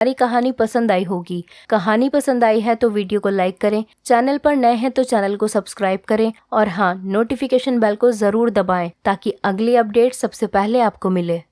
हमारी कहानी पसंद आई होगी। कहानी पसंद आई है तो वीडियो को लाइक करें, चैनल पर नए हैं तो चैनल को सब्सक्राइब करें और हाँ, नोटिफिकेशन बेल को ज़रूर दबाएं ताकि अगली अपडेट सबसे पहले आपको मिले।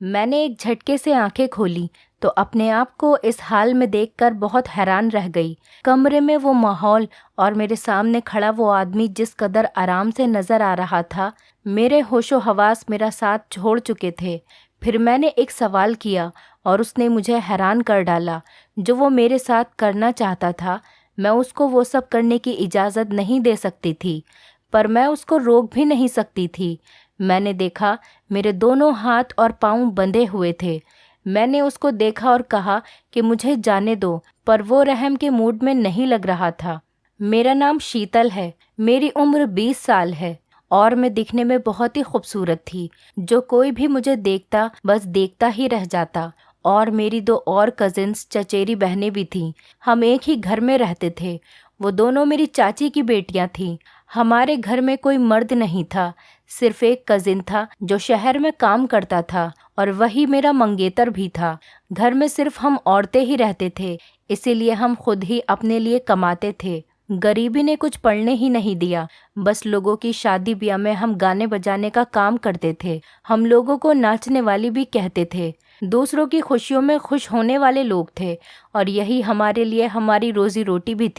मैंने एक झटके से आंखें खोली तो अपने आप को इस हाल में देखकर बहुत हैरान रह गई। कमरे में वो माहौल और मेरे सामने खड़ा वो आदमी जिस कदर आराम से नजर आ रहा था, मेरे होशो हवास मेरा साथ छोड़ चुके थे। फिर मैंने एक सवाल किया और उसने मुझे हैरान कर डाला। जो वो मेरे साथ करना चाहता था, मैं उसको वो सब करने की इजाज़त नहीं दे सकती थी, पर मैं उसको रोक भी नहीं सकती थी। मैंने देखा मेरे दोनों हाथ और पाँव बंधे हुए थे। मैंने उसको देखा और कहा कि मुझे जाने दो, पर वो रहम के मूड में नहीं लग रहा था। मेरा नाम शीतल है, मेरी उम्र 20 साल है और मैं दिखने में बहुत ही खूबसूरत थी। जो कोई भी मुझे देखता बस देखता ही रह जाता। और मेरी 2 और कजिन्स चचेरी बहनें भी थीं। हम एक ही घर में रहते थे। वो दोनों मेरी चाची की बेटियां थीं। हमारे घर में कोई मर्द नहीं था, सिर्फ एक कजिन था जो शहर में काम करता था और वही मेरा मंगेतर भी था। घर में सिर्फ हम औरतें ही रहते थे, इसीलिए हम खुद ही अपने लिए कमाते थे। गरीबी ने कुछ पढ़ने ही नहीं दिया। बस लोगों की शादी ब्याह में हम गाने बजाने का काम करते थे। हम लोगों को नाचने वाली भी कहते थे। दूसरों की खुशियों में खुश होने वाले लोग थे और यही हमारे लिए हमारी रोजी रोटी भी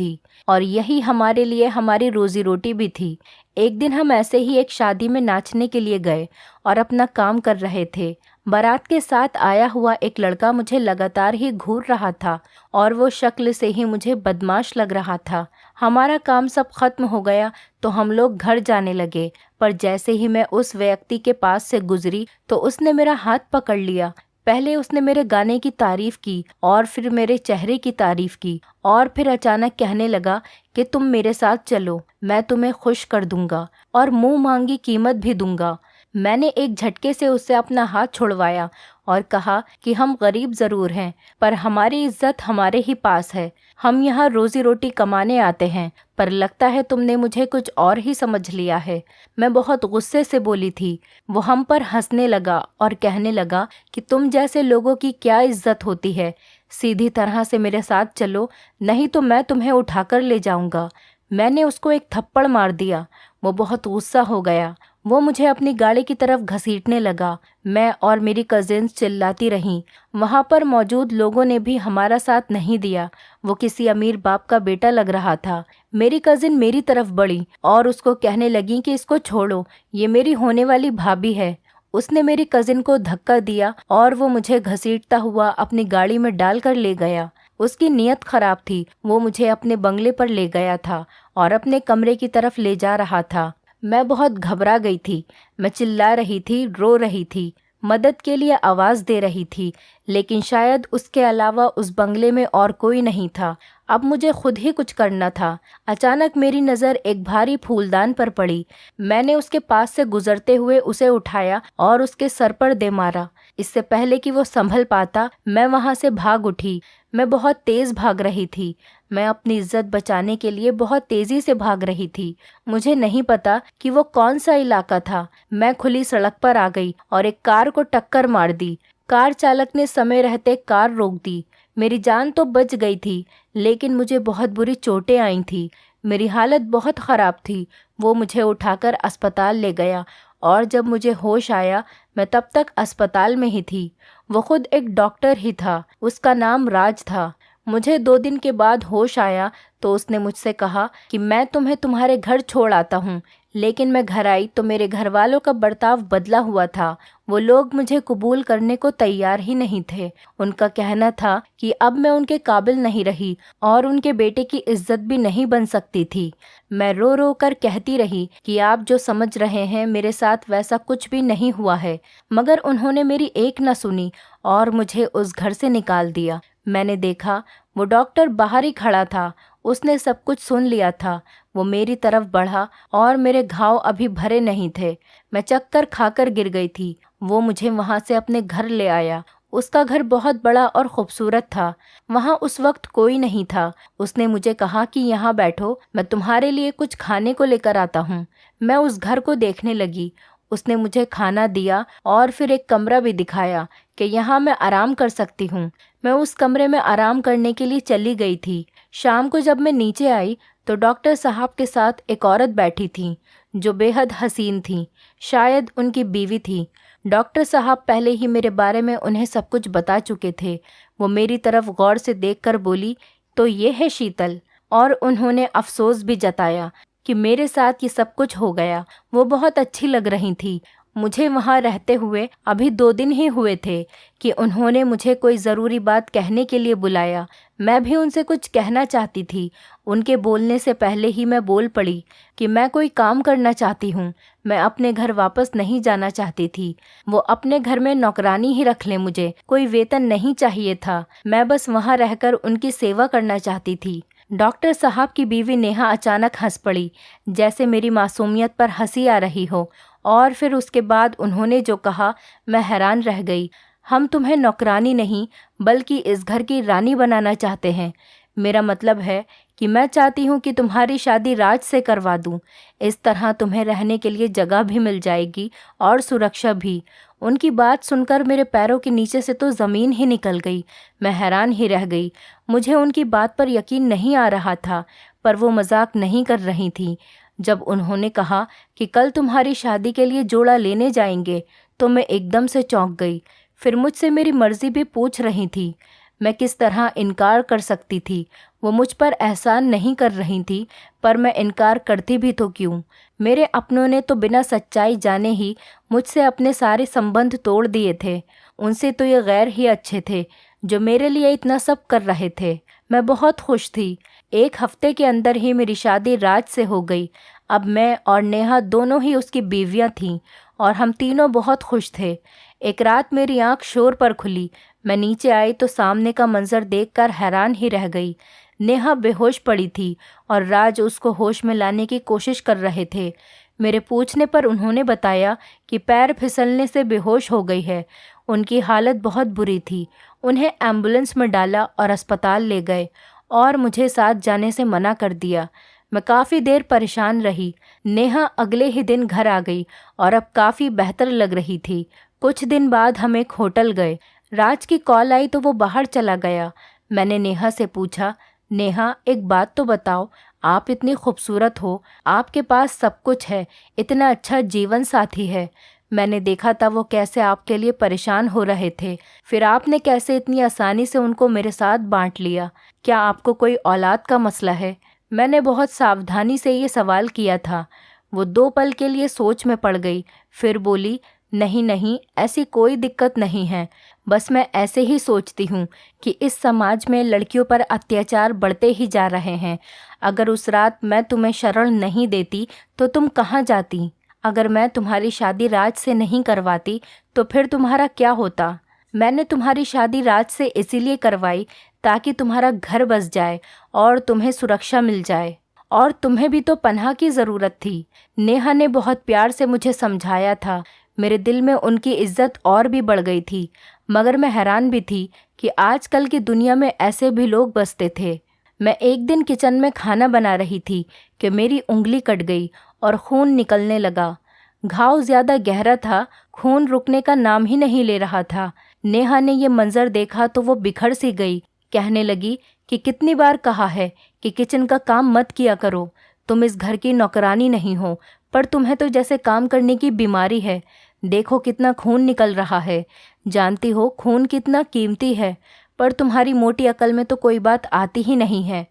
थी। एक दिन हम ऐसे ही एक शादी में नाचने के लिए गए और अपना काम कर रहे थे। बारात के साथ आया हुआ एक लड़का मुझे लगातार ही घूर रहा था और वो शक्ल से ही मुझे बदमाश लग रहा था। हमारा काम सब खत्म हो गया तो हम लोग घर जाने लगे, पर जैसे ही मैं उस व्यक्ति के पास से गुजरी तो उसने मेरा हाथ पकड़ लिया। पहले उसने मेरे गाने की तारीफ की और फिर मेरे चेहरे की तारीफ की और फिर अचानक कहने लगा कि तुम मेरे साथ चलो, मैं तुम्हें खुश कर दूंगा और मुंह मांगी कीमत भी दूंगा। मैंने एक झटके से उससे अपना हाथ छुड़वाया और कहा कि हम गरीब ज़रूर हैं, पर हमारी इज्जत हमारे ही पास है। हम यहाँ रोजी रोटी कमाने आते हैं, पर लगता है तुमने मुझे कुछ और ही समझ लिया है। मैं बहुत गुस्से से बोली थी। वो हम पर हंसने लगा और कहने लगा कि तुम जैसे लोगों की क्या इज्जत होती है, सीधी तरह से मेरे साथ चलो, नहीं तो मैं तुम्हें उठाकर ले जाऊंगा। मैंने उसको एक थप्पड़ मार दिया। वो बहुत गुस्सा हो गया। वो मुझे अपनी गाड़ी की तरफ घसीटने लगा। मैं और मेरी कजिन्स चिल्लाती रहीं। वहाँ पर मौजूद लोगों ने भी हमारा साथ नहीं दिया। वो किसी अमीर बाप का बेटा लग रहा था। मेरी कजिन मेरी तरफ बढ़ी और उसको कहने लगी कि इसको छोड़ो, ये मेरी होने वाली भाभी है। उसने मेरी कजिन को धक्का दिया और वो मुझे घसीटता हुआ अपनी गाड़ी में डालकर ले गया। उसकी नीयत खराब थी। वो मुझे अपने बंगले पर ले गया था और अपने कमरे की तरफ ले जा रहा था। मैं बहुत घबरा गई थी। मैं चिल्ला रही थी, रो रही थी, मदद के लिए आवाज़ दे रही थी, लेकिन शायद उसके अलावा उस बंगले में और कोई नहीं था। अब मुझे खुद ही कुछ करना था। अचानक मेरी नज़र एक भारी फूलदान पर पड़ी। मैंने उसके पास से गुजरते हुए उसे उठाया और उसके सर पर दे मारा। इससे पहले कि वो संभल पाता, मैं वहाँ से भाग उठी। मैं बहुत तेज़ भाग रही थी। मैं अपनी इज्जत बचाने के लिए बहुत तेज़ी से भाग रही थी। मुझे नहीं पता कि वो कौन सा इलाका था। मैं खुली सड़क पर आ गई और एक कार को टक्कर मार दी। कार चालक ने समय रहते कार रोक दी। मेरी जान तो बच गई थी, लेकिन मुझे बहुत बुरी चोटें आई थी। मेरी हालत बहुत ख़राब थी। वो मुझे उठाकर अस्पताल ले गया और जब मुझे होश आया, मैं तब तक अस्पताल में ही थी। वो खुद एक डॉक्टर ही था। उसका नाम राज था। मुझे 2 दिन के बाद होश आया तो उसने मुझसे कहा कि मैं तुम्हें तुम्हारे घर छोड़ आता हूँ। लेकिन मैं घर आई तो मेरे घर वालों का बर्ताव बदला हुआ था। वो लोग मुझे कबूल करने को तैयार ही नहीं थे। उनका कहना था कि अब मैं उनके काबिल नहीं रही और उनके बेटे की इज्जत भी नहीं बन सकती थी। मैं रो रो कर कहती रही कि आप जो समझ रहे हैं मेरे साथ वैसा कुछ भी नहीं हुआ है, मगर उन्होंने मेरी एक न सुनी और मुझे उस घर से निकाल दिया। मैंने देखा वो डॉक्टर बाहर ही खड़ा था। उसने सब कुछ सुन लिया था। वो मेरी तरफ बढ़ा और मेरे घाव अभी भरे नहीं थे। मैं चक्कर खाकर गिर गई थी। वो मुझे वहाँ से अपने घर ले आया। उसका घर बहुत बड़ा और खूबसूरत था। वहाँ उस वक्त कोई नहीं था। उसने मुझे कहा कि यहाँ बैठो, मैं तुम्हारे लिए कुछ खाने को लेकर आता हूँ। मैं उस घर को देखने लगी। उसने मुझे खाना दिया और फिर एक कमरा भी दिखाया कि यहाँ मैं आराम कर सकती हूँ। मैं उस कमरे में आराम करने के लिए चली गई थी। शाम को जब मैं नीचे आई तो डॉक्टर साहब के साथ एक औरत बैठी थी जो बेहद हसीन थी। शायद उनकी बीवी थी। डॉक्टर साहब पहले ही मेरे बारे में उन्हें सब कुछ बता चुके थे। वो मेरी तरफ गौर से देखकर बोली, तो ये है शीतल। और उन्होंने अफसोस भी जताया कि मेरे साथ ये सब कुछ हो गया। वो बहुत अच्छी लग रही थी। मुझे वहाँ रहते हुए अभी 2 दिन ही हुए थे कि उन्होंने मुझे कोई ज़रूरी बात कहने के लिए बुलाया। मैं भी उनसे कुछ कहना चाहती थी। उनके बोलने से पहले ही मैं बोल पड़ी कि मैं कोई काम करना चाहती हूँ। मैं अपने घर वापस नहीं जाना चाहती थी। वो अपने घर में नौकरानी ही रख लें, मुझे कोई वेतन नहीं चाहिए था। मैं बस वहाँ रहकर उनकी सेवा करना चाहती थी। डॉक्टर साहब की बीवी नेहा अचानक हंस पड़ी, जैसे मेरी मासूमियत पर हंसी आ रही हो। और फिर उसके बाद उन्होंने जो कहा, मैं हैरान रह गई। हम तुम्हें नौकरानी नहीं बल्कि इस घर की रानी बनाना चाहते हैं। मेरा मतलब है कि मैं चाहती हूँ कि तुम्हारी शादी राज से करवा दूँ। इस तरह तुम्हें रहने के लिए जगह भी मिल जाएगी और सुरक्षा भी। उनकी बात सुनकर मेरे पैरों के नीचे से तो ज़मीन ही निकल गई। मैं हैरान ही रह गई। मुझे उनकी बात पर यकीन नहीं आ रहा था, पर वो मजाक नहीं कर रही थी। जब उन्होंने कहा कि कल तुम्हारी शादी के लिए जोड़ा लेने जाएंगे तो मैं एकदम से चौंक गई। फिर मुझसे मेरी मर्जी भी पूछ रही थी। मैं किस तरह इनकार कर सकती थी। वो मुझ पर एहसान नहीं कर रही थी, पर मैं इनकार करती भी तो क्यों। मेरे अपनों ने तो बिना सच्चाई जाने ही मुझसे अपने सारे संबंध तोड़ दिए थे। उनसे तो ये गैर ही अच्छे थे जो मेरे लिए इतना सब कर रहे थे। मैं बहुत खुश थी। 1 हफ्ते के अंदर ही मेरी शादी राज से हो गई। अब मैं और नेहा दोनों ही उसकी बीवियां थीं और हम तीनों बहुत खुश थे। एक रात मेरी आंख शोर पर खुली। मैं नीचे आई तो सामने का मंजर देखकर हैरान ही रह गई। नेहा बेहोश पड़ी थी और राज उसको होश में लाने की कोशिश कर रहे थे। मेरे पूछने पर उन्होंने बताया कि पैर फिसलने से बेहोश हो गई है। उनकी हालत बहुत बुरी थी। उन्हें एम्बुलेंस में डाला और अस्पताल ले गए और मुझे साथ जाने से मना कर दिया। मैं काफ़ी देर परेशान रही। नेहा अगले ही दिन घर आ गई और अब काफ़ी बेहतर लग रही थी। कुछ दिन बाद हम एक होटल गए। राज की कॉल आई तो वो बाहर चला गया। मैंने नेहा से पूछा, नेहा एक बात तो बताओ, आप इतनी खूबसूरत हो, आपके पास सब कुछ है, इतना अच्छा जीवन साथी है। मैंने देखा था वो कैसे आपके लिए परेशान हो रहे थे, फिर आपने कैसे इतनी आसानी से उनको मेरे साथ बांट लिया। क्या आपको कोई औलाद का मसला है? मैंने बहुत सावधानी से ये सवाल किया था। वो 2 पल के लिए सोच में पड़ गई, फिर बोली, नहीं नहीं, ऐसी कोई दिक्कत नहीं है। बस मैं ऐसे ही सोचती हूँ कि इस समाज में लड़कियों पर अत्याचार बढ़ते ही जा रहे हैं। अगर उस रात मैं तुम्हें शरण नहीं देती तो तुम कहाँ जाती? अगर मैं तुम्हारी शादी राज से नहीं करवाती तो फिर तुम्हारा क्या होता? मैंने तुम्हारी शादी राज से इसीलिए करवाई ताकि तुम्हारा घर बस जाए और तुम्हें सुरक्षा मिल जाए, और तुम्हें भी तो पनाह की ज़रूरत थी। नेहा ने बहुत प्यार से मुझे समझाया था। मेरे दिल में उनकी इज्जत और भी बढ़ गई थी, मगर मैं हैरान भी थी कि आजकल की दुनिया में ऐसे भी लोग बसते थे। मैं एक दिन किचन में खाना बना रही थी कि मेरी उंगली कट गई और खून निकलने लगा। घाव ज़्यादा गहरा था, खून रुकने का नाम ही नहीं ले रहा था। नेहा ने ये मंजर देखा तो वो बिखर सी गई। कहने लगी कि कितनी बार कहा है कि किचन का काम मत किया करो। तुम इस घर की नौकरानी नहीं हो, पर तुम्हें तो जैसे काम करने की बीमारी है। देखो कितना खून निकल रहा है। जानती हो खून कितना कीमती है, पर तुम्हारी मोटी अकल में तो कोई बात आती ही नहीं है।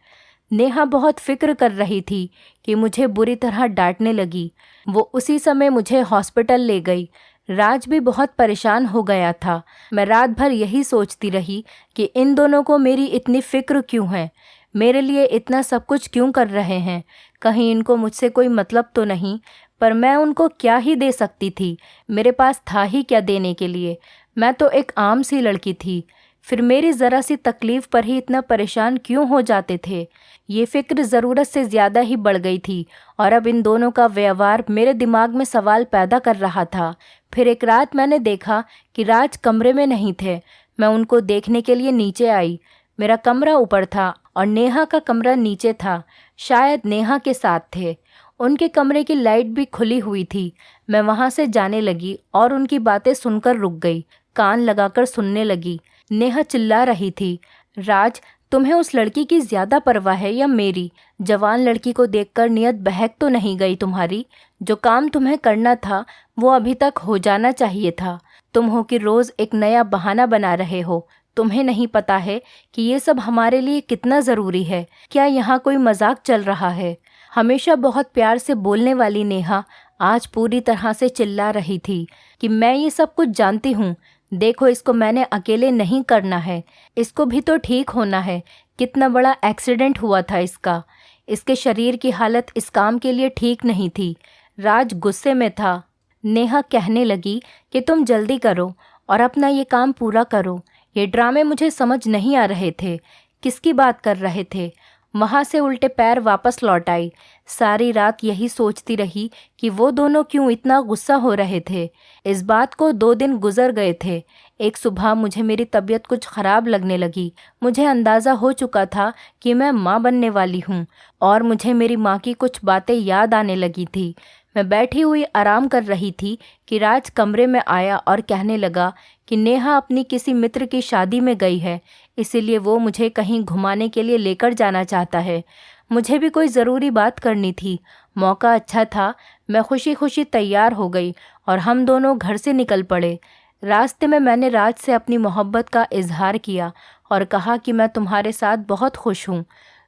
नेहा बहुत फिक्र कर रही थी कि मुझे बुरी तरह डांटने लगी। वो उसी समय मुझे हॉस्पिटल ले गई। राज भी बहुत परेशान हो गया था। मैं रात भर यही सोचती रही कि इन दोनों को मेरी इतनी फिक्र क्यों है, मेरे लिए इतना सब कुछ क्यों कर रहे हैं। कहीं इनको मुझसे कोई मतलब तो नहीं, पर मैं उनको क्या ही दे सकती थी। मेरे पास था ही क्या देने के लिए। मैं तो एक आम सी लड़की थी। फिर मेरी ज़रा सी तकलीफ़ पर ही इतना परेशान क्यों हो जाते थे। ये फ़िक्र ज़रूरत से ज़्यादा ही बढ़ गई थी और अब इन दोनों का व्यवहार मेरे दिमाग में सवाल पैदा कर रहा था। फिर एक रात मैंने देखा कि राज कमरे में नहीं थे। मैं उनको देखने के लिए नीचे आई। मेरा कमरा ऊपर था और नेहा का कमरा नीचे था। शायद नेहा के साथ थे। उनके कमरे की लाइट भी खुली हुई थी। मैं वहां से जाने लगी और उनकी बातें सुनकर रुक गई, कान लगाकर सुनने लगी। नेहा चिल्ला रही थी, राज, तुम्हें उस लड़की की ज्यादा परवाह है या मेरी? जवान लड़की को देखकर नियत बहक तो नहीं गई तुम्हारी? जो काम तुम्हें करना था वो अभी तक हो जाना चाहिए था। तुम हो कि रोज एक नया बहाना बना रहे हो। तुम्हें नहीं पता है कि ये सब हमारे लिए कितना ज़रूरी है? क्या यहाँ कोई मजाक चल रहा है? हमेशा बहुत प्यार से बोलने वाली नेहा आज पूरी तरह से चिल्ला रही थी कि मैं ये सब कुछ जानती हूँ। देखो, इसको मैंने अकेले नहीं करना है, इसको भी तो ठीक होना है। कितना बड़ा एक्सीडेंट हुआ था इसका। इसके शरीर की हालत इस काम के लिए ठीक नहीं थी। राज गुस्से में था। नेहा कहने लगी कि तुम जल्दी करो और अपना ये काम पूरा करो। ये ड्रामे मुझे समझ नहीं आ रहे थे। किसकी बात कर रहे थे? वहाँ से उल्टे पैर वापस लौट आई। सारी रात यही सोचती रही कि वो दोनों क्यों इतना गुस्सा हो रहे थे। इस बात को 2 दिन गुजर गए थे। एक सुबह मुझे मेरी तबीयत कुछ ख़राब लगने लगी। मुझे अंदाज़ा हो चुका था कि मैं माँ बनने वाली हूँ और मुझे मेरी माँ की कुछ बातें याद आने लगी थी। मैं बैठी हुई आराम कर रही थी कि राज कमरे में आया और कहने लगा कि नेहा अपनी किसी मित्र की शादी में गई है, इसीलिए वो मुझे कहीं घुमाने के लिए लेकर जाना चाहता है। मुझे भी कोई ज़रूरी बात करनी थी। मौका अच्छा था। मैं खुशी खुशी तैयार हो गई और हम दोनों घर से निकल पड़े। रास्ते में मैंने राज से अपनी मोहब्बत का इजहार किया और कहा कि मैं तुम्हारे साथ बहुत खुश हूँ।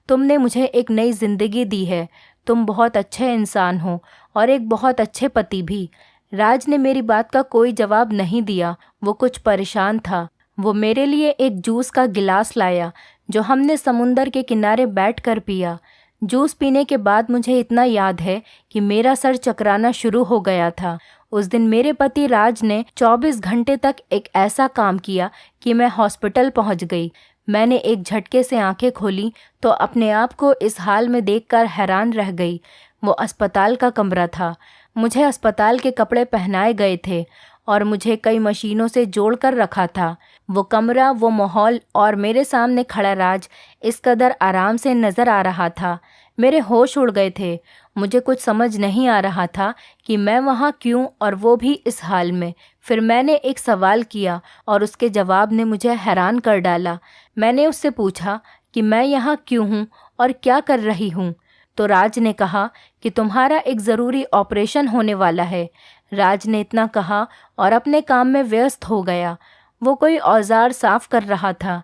तुमने मुझे एक नई ज़िंदगी दी है। तुम बहुत अच्छे इंसान हो और एक बहुत अच्छे पति भी। राज ने मेरी बात का कोई जवाब नहीं दिया। वो कुछ परेशान था। वो मेरे लिए एक जूस का गिलास लाया जो हमने समुंदर के किनारे बैठकर पिया। जूस पीने के बाद मुझे इतना याद है कि मेरा सर चकराना शुरू हो गया था। उस दिन मेरे पति राज ने 24 घंटे तक एक ऐसा काम किया कि मैं हॉस्पिटल पहुंच गई। मैंने एक झटके से आंखें खोली तो अपने आप को इस हाल में देखकर हैरान रह गई। वो अस्पताल का कमरा था। मुझे अस्पताल के कपड़े पहनाए गए थे और मुझे कई मशीनों से जोड़कर रखा था। वो कमरा, वो माहौल और मेरे सामने खड़ा राज इस कदर आराम से नज़र आ रहा था। मेरे होश उड़ गए थे। मुझे कुछ समझ नहीं आ रहा था कि मैं वहाँ क्यों, और वो भी इस हाल में। फिर मैंने एक सवाल किया और उसके जवाब ने मुझे हैरान कर डाला। मैंने उससे पूछा कि मैं यहाँ क्यों हूँ और क्या कर रही हूँ। तो राज ने कहा कि तुम्हारा एक ज़रूरी ऑपरेशन होने वाला है। राज ने इतना कहा और अपने काम में व्यस्त हो गया। वो कोई औजार साफ कर रहा था।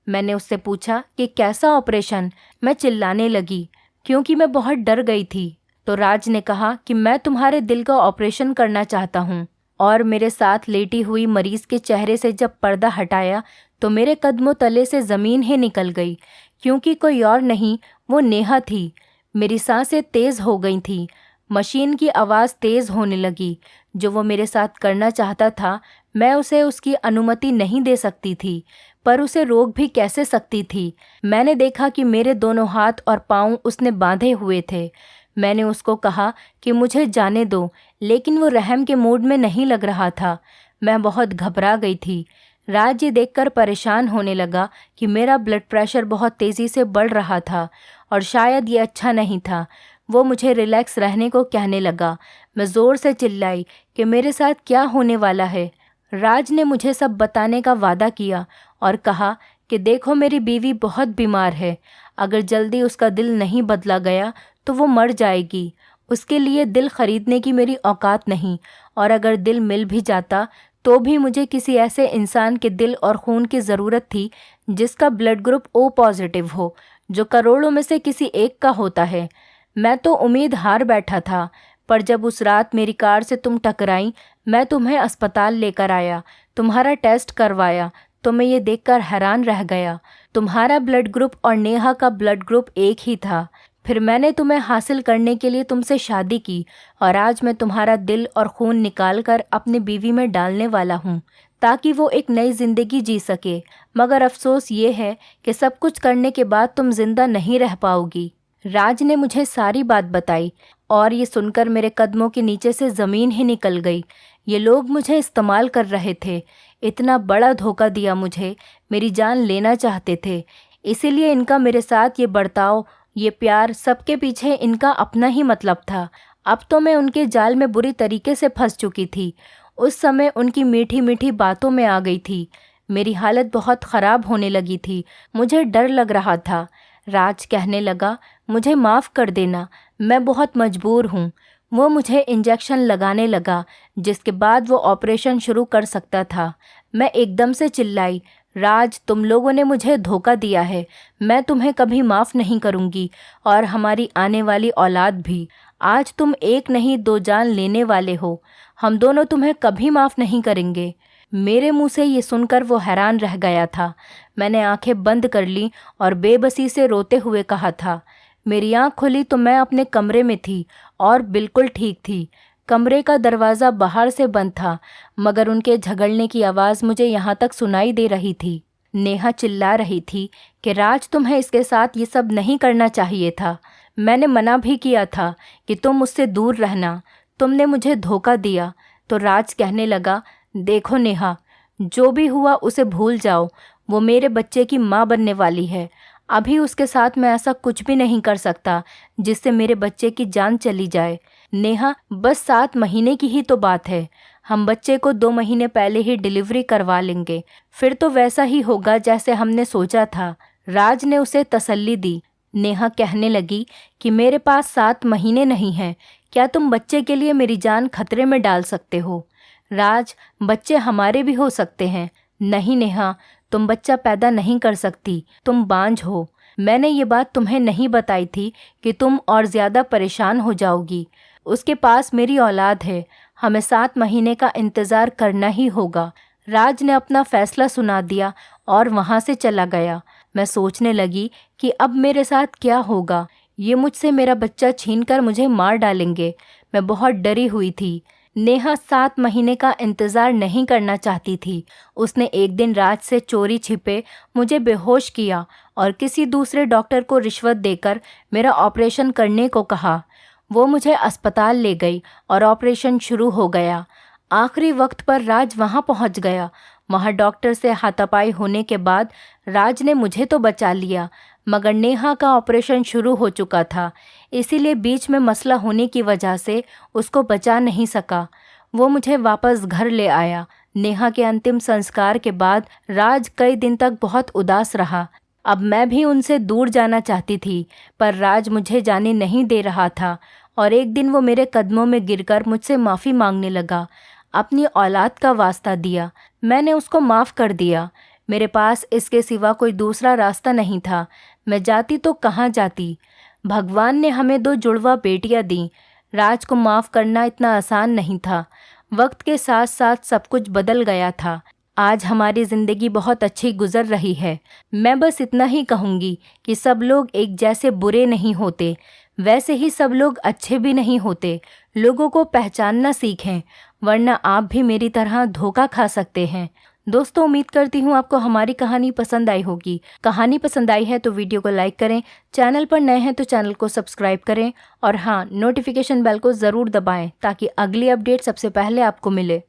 मैंने उससे पूछा कि कैसा ऑपरेशन? मैं चिल्लाने लगी क्योंकि मैं बहुत डर गई थी। तो राज ने कहा कि मैं तुम्हारे दिल का ऑपरेशन करना चाहता हूँ। और मेरे साथ लेटी हुई मरीज के चेहरे से जब पर्दा हटाया तो मेरे कदमों तले से ज़मीन ही निकल गई, क्योंकि कोई और नहीं, वो नेहा थी। मेरी सांसें तेज़ हो गई थीं। मशीन की आवाज़ तेज़ होने लगी। जो वो मेरे साथ करना चाहता था, मैं उसे उसकी अनुमति नहीं दे सकती थी, पर उसे रोक भी कैसे सकती थी। मैंने देखा कि मेरे दोनों हाथ और पाँव उसने बांधे हुए थे। मैंने उसको कहा कि मुझे जाने दो, लेकिन वो रहम के मूड में नहीं लग रहा था। मैं बहुत घबरा गई थी। राज ये देखकर परेशान होने लगा कि मेरा ब्लड प्रेशर बहुत तेज़ी से बढ़ रहा था और शायद ये अच्छा नहीं था। वो मुझे रिलैक्स रहने को कहने लगा। मैं ज़ोर से चिल्लाई कि मेरे साथ क्या होने वाला है। राज ने मुझे सब बताने का वादा किया और कहा कि देखो, मेरी बीवी बहुत बीमार है। अगर जल्दी उसका दिल नहीं बदला गया तो वो मर जाएगी। उसके लिए दिल खरीदने की मेरी औकात नहीं, और अगर दिल मिल भी जाता तो भी मुझे किसी ऐसे इंसान के दिल और खून की ज़रूरत थी जिसका ब्लड ग्रुप ओ पॉजिटिव हो, जो करोड़ों में से किसी एक का होता है। मैं तो उम्मीद हार बैठा था, पर जब उस रात मेरी कार से तुम टकराई, मैं तुम्हें अस्पताल लेकर आया, तुम्हारा टेस्ट करवाया, तो मैं ये देखकर हैरान रह गया। तुम्हारा ब्लड ग्रुप और नेहा का ब्लड ग्रुप एक ही था। फिर मैंने तुम्हें हासिल करने के लिए तुमसे शादी की और आज मैं तुम्हारा दिल और खून निकाल कर अपनी बीवी में डालने वाला हूँ, ताकि वो एक नई ज़िंदगी जी सके। मगर अफसोस ये है कि सब कुछ करने के बाद तुम जिंदा नहीं रह पाओगी। राज ने मुझे सारी बात बताई और ये सुनकर मेरे कदमों के नीचे से ज़मीन ही निकल गई। ये लोग मुझे इस्तेमाल कर रहे थे। इतना बड़ा धोखा दिया मुझे, मेरी जान लेना चाहते थे। इसीलिए इनका मेरे साथ ये बर्ताव, ये प्यार, सबके पीछे इनका अपना ही मतलब था। अब तो मैं उनके जाल में बुरी तरीके से फंस चुकी थी। उस समय उनकी मीठी मीठी बातों में आ गई थी। मेरी हालत बहुत ख़राब होने लगी थी। मुझे डर लग रहा था। राज कहने लगा, मुझे माफ़ कर देना, मैं बहुत मजबूर हूँ। वो मुझे इंजेक्शन लगाने लगा, जिसके बाद वो ऑपरेशन शुरू कर सकता था। मैं एकदम से चिल्लाई, राज, तुम लोगों ने मुझे धोखा दिया है। मैं तुम्हें कभी माफ़ नहीं करूँगी, और हमारी आने वाली औलाद भी। आज तुम एक नहीं 2 जान लेने वाले हो। हम दोनों तुम्हें कभी माफ़ नहीं करेंगे। मेरे मुंह से ये सुनकर वो हैरान रह गया था। मैंने आंखें बंद कर ली और बेबसी से रोते हुए कहा था। मेरी आंख खुली तो मैं अपने कमरे में थी और बिल्कुल ठीक थी। कमरे का दरवाज़ा बाहर से बंद था, मगर उनके झगड़ने की आवाज़ मुझे यहाँ तक सुनाई दे रही थी। नेहा चिल्ला रही थी कि राज, तुम्हें इसके साथ ये सब नहीं करना चाहिए था। मैंने मना भी किया था कि तुम मुझसे दूर रहना। तुमने मुझे धोखा दिया। तो राज कहने लगा, देखो नेहा, जो भी हुआ उसे भूल जाओ। वो मेरे बच्चे की माँ बनने वाली है। अभी उसके साथ मैं ऐसा कुछ भी नहीं कर सकता जिससे मेरे बच्चे की जान चली जाए। नेहा, बस 7 महीने की ही तो बात है। हम बच्चे को 2 महीने पहले ही डिलीवरी करवा लेंगे। फिर तो वैसा ही होगा जैसे हमने सोचा था। राज ने उसे तसल्ली दी। नेहा कहने लगी कि मेरे पास 7 महीने नहीं हैं। क्या तुम बच्चे के लिए मेरी जान खतरे में डाल सकते हो? राज, बच्चे हमारे भी हो सकते हैं। नहीं नेहा, तुम बच्चा पैदा नहीं कर सकती। तुम बांझ हो। मैंने ये बात तुम्हें नहीं बताई थी कि तुम और ज़्यादा परेशान हो जाओगी। उसके पास मेरी औलाद है। हमें 7 महीने का इंतज़ार करना ही होगा। राज ने अपना फैसला सुना दिया और वहाँ से चला गया। मैं सोचने लगी कि अब मेरे साथ क्या होगा। ये मुझसे मेरा बच्चा छीनकर मुझे मार डालेंगे। मैं बहुत डरी हुई थी। नेहा 7 महीने का इंतज़ार नहीं करना चाहती थी। उसने एक दिन रात से चोरी छिपे मुझे बेहोश किया और किसी दूसरे डॉक्टर को रिश्वत देकर मेरा ऑपरेशन करने को कहा। वो मुझे अस्पताल ले गई और ऑपरेशन शुरू हो गया। आखिरी वक्त पर राज वहाँ पहुँच गया। वहाँ डॉक्टर से हाथापाई होने के बाद राज ने मुझे तो बचा लिया, मगर नेहा का ऑपरेशन शुरू हो चुका था। इसीलिए बीच में मसला होने की वजह से उसको बचा नहीं सका। वो मुझे वापस घर ले आया। नेहा के अंतिम संस्कार के बाद राज कई दिन तक बहुत उदास रहा। अब मैं भी उनसे दूर जाना चाहती थी, पर राज मुझे जाने नहीं दे रहा था। और एक दिन वो मेरे कदमों में गिरकर मुझसे माफ़ी मांगने लगा। अपनी औलाद का वास्ता दिया। मैंने उसको माफ़ कर दिया। मेरे पास इसके सिवा कोई दूसरा रास्ता नहीं था। मैं जाती तो कहाँ जाती। भगवान ने हमें 2 जुड़वा बेटियां दी। राज को माफ़ करना इतना आसान नहीं था। वक्त के साथ साथ सब कुछ बदल गया था। आज हमारी ज़िंदगी बहुत अच्छी गुजर रही है। मैं बस इतना ही कहूँगी कि सब लोग एक जैसे बुरे नहीं होते, वैसे ही सब लोग अच्छे भी नहीं होते। लोगों को पहचानना सीखें, वरना आप भी मेरी तरह धोखा खा सकते हैं। दोस्तों, उम्मीद करती हूँ आपको हमारी कहानी पसंद आई होगी। कहानी पसंद आई है तो वीडियो को लाइक करें, चैनल पर नए हैं तो चैनल को सब्सक्राइब करें और हाँ, नोटिफिकेशन बेल को ज़रूर दबाएं ताकि अगली अपडेट सबसे पहले आपको मिले।